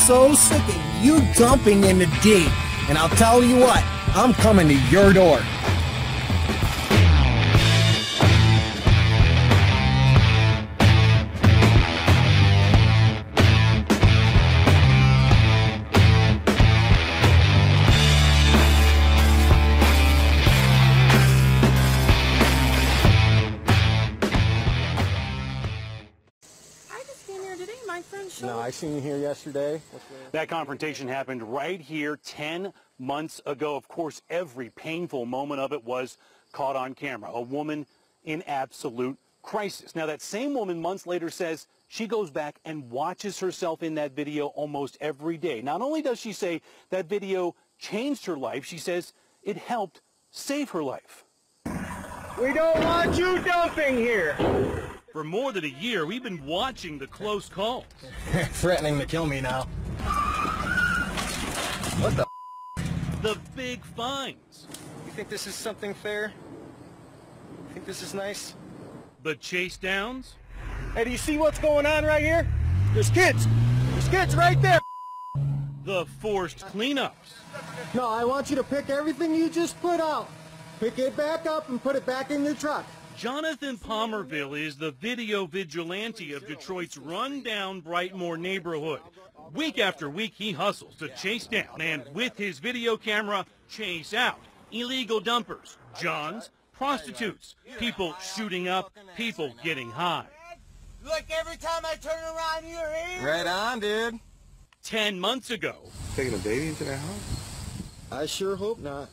so sick of you dumping in the D. And I'll tell you what, I'm coming to your door. No, I seen you here yesterday. That confrontation happened right here 10 months ago. Of course, every painful moment of it was caught on camera. A woman in absolute crisis. Now, that same woman months later says she goes back and watches herself in that video almost every day. Not only does she say that video changed her life, she says it helped save her life. We don't want you dumping here. For more than a year, we've been watching the close calls. Threatening to kill me now. What the? The big fines. You think this is something fair? You think this is nice? The chase downs. Hey, do you see what's going on right here? There's kids. There's kids right there. The forced cleanups. No, I want you to pick everything you just put out. Pick it back up and put it back in your truck. Jonathan Palmerville is the video vigilante of Detroit's run-down Brightmoor neighborhood. Week after week, he hustles to chase down and, with his video camera, chase out illegal dumpers, johns, prostitutes, people shooting up, people getting high. Look, every time I turn around, you're here. Right on, dude. 10 months ago, Taking a baby into that house? I sure hope not.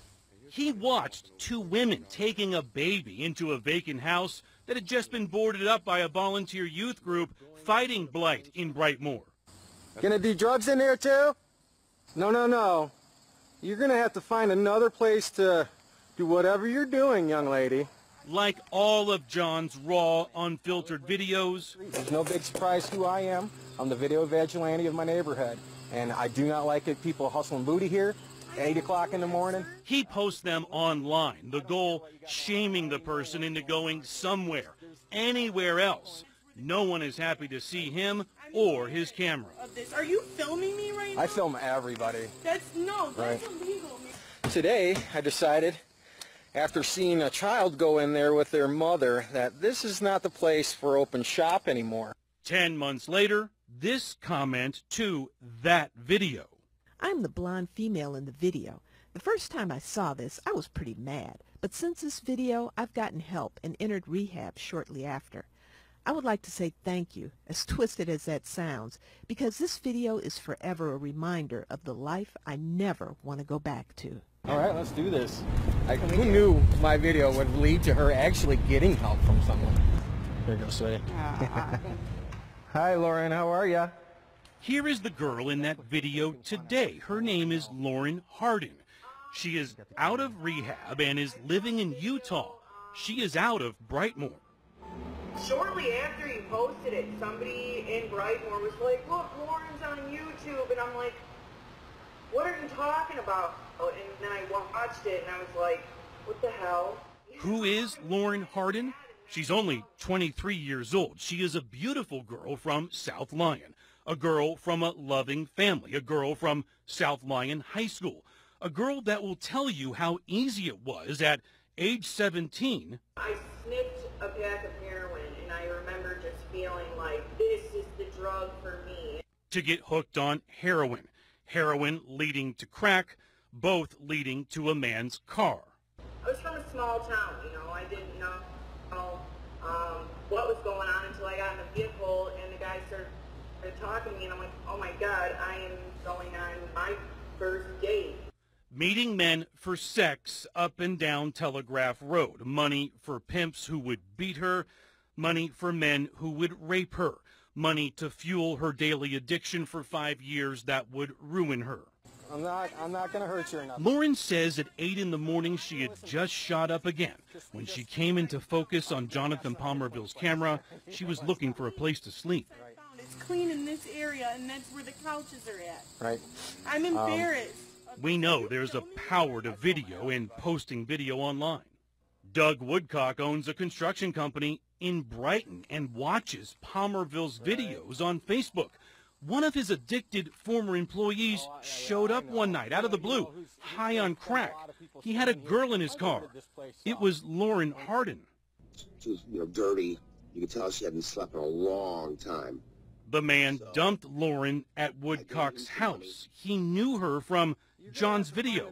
he watched two women taking a baby into a vacant house that had just been boarded up by a volunteer youth group fighting blight in Brightmoor. Gonna do drugs in there too? No, no, no. You're gonna have to find another place to do whatever you're doing, young lady. Like all of John's raw, unfiltered videos, There's no big surprise who I am. I'm the video vigilante of my neighborhood. And I do not like it people hustling booty here at 8 o'clock in the morning. he posts them online. The goal, shaming the person into going somewhere, anywhere else. No one is happy to see him or his camera. Are you filming me right now? I film everybody. That's illegal. Today, I decided, after seeing a child go in there with their mother, that this is not the place for open shop anymore. 10 months later, this comment to that video. I'm the blonde female in the video. The first time I saw this, I was pretty mad. But since this video, I've gotten help and entered rehab shortly after. I would like to say thank you, as twisted as that sounds, because this video is forever a reminder of the life I never want to go back to. All right, let's do this. Who knew my video would lead to her actually getting help from someone? Here you go, sweetie. Hi, Lauren. How are ya? Here is the girl in that video today. Her name is Lauren Hardin. She is out of rehab and is living in Utah. She is out of Brightmoor. Shortly after you posted it, somebody in Brightmoor was like, look, Lauren's on YouTube. And I'm like, what are you talking about? And then I watched it and I was like, what the hell? Who is Lauren Hardin? She's only 23 years old. She is a beautiful girl from South Lyon, a girl from a loving family, a girl from South Lyon High School, a girl that will tell you how easy it was at age 17. I sniffed a pack of heroin and I remember just feeling like this is the drug for me. To get hooked on heroin. Heroin leading to crack, both leading to a man's car. I was from a small town, I didn't know what was going on until I got in the vehicle and the guy started talking to me and I'm like, oh my God, I am going on my first date. Meeting men for sex up and down Telegraph Road. Money for pimps who would beat her. Money for men who would rape her. Money to fuel her daily addiction for 5 years that would ruin her. I'm not going to hurt you or nothing. Lauren says at 8 in the morning she had just shot up again. When she came into focus on Jonathan Palmerville's camera, she was looking for a place to sleep. It's clean in this area and that's where the couches are at. Right. I'm embarrassed. We know there's a power to video and posting video online. Doug Woodcock owns a construction company in Brighton and watches Palmerville's videos on Facebook. One of his addicted former employees showed up one night out of the blue, high on crack. He had a girl in his car. It was Lauren Hardin. She was, dirty. You could tell she hadn't slept in a long time. The man dumped Lauren at Woodcock's house. He knew her from John's video.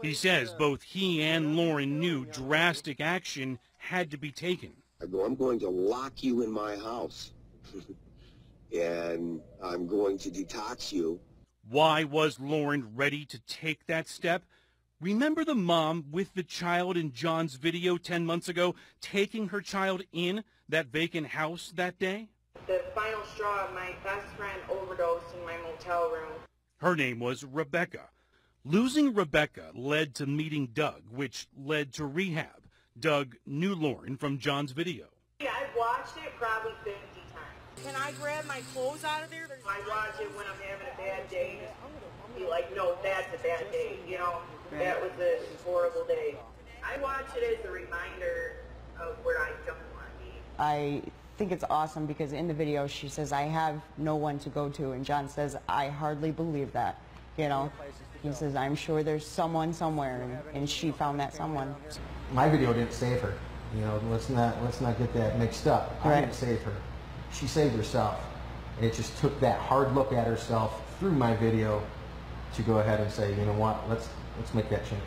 He says both he and Lauren knew drastic action had to be taken. I go, I'm going to lock you in my house. And I'm going to detox you. Why was Lauren ready to take that step? Remember the mom with the child in John's video 10 months ago, taking her child in that vacant house that day? The final straw, my best friend overdosed in my motel room. Her name was Rebecca. Losing Rebecca led to meeting Doug, which led to rehab. Doug knew Lauren from John's video. Yeah, I've watched it probably 50 times. Can I grab my clothes out of there? I watch it when I'm having a bad day. Be like, no, that's a bad day. That was a horrible day. I watch it as a reminder of where I don't want to be. I think it's awesome because in the video she says, I have no one to go to. And John says, I hardly believe that. He says, I'm sure there's someone somewhere, and she found that someone. My video didn't save her. Let's not get that mixed up. I didn't save her. She saved herself. And it just took that hard look at herself through my video to go ahead and say, you know what, let's make that change.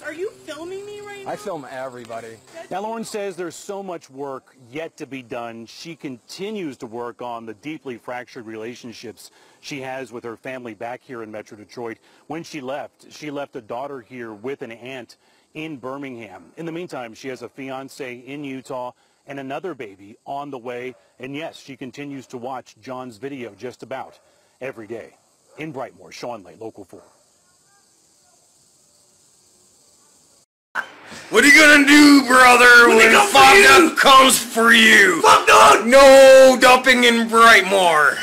Are you filming me right now? I film everybody. Now, Lauren says there's so much work yet to be done. She continues to work on the deeply fractured relationships she has with her family back here in Metro Detroit. When she left a daughter here with an aunt in Birmingham. In the meantime, she has a fiance in Utah and another baby on the way. And yes, she continues to watch John's video just about every day. In Brightmoor, Sean Lay, Local 4. What are you gonna do, brother, when Fuck comes for you? Fuck Doug! No dumping in Brightmoor.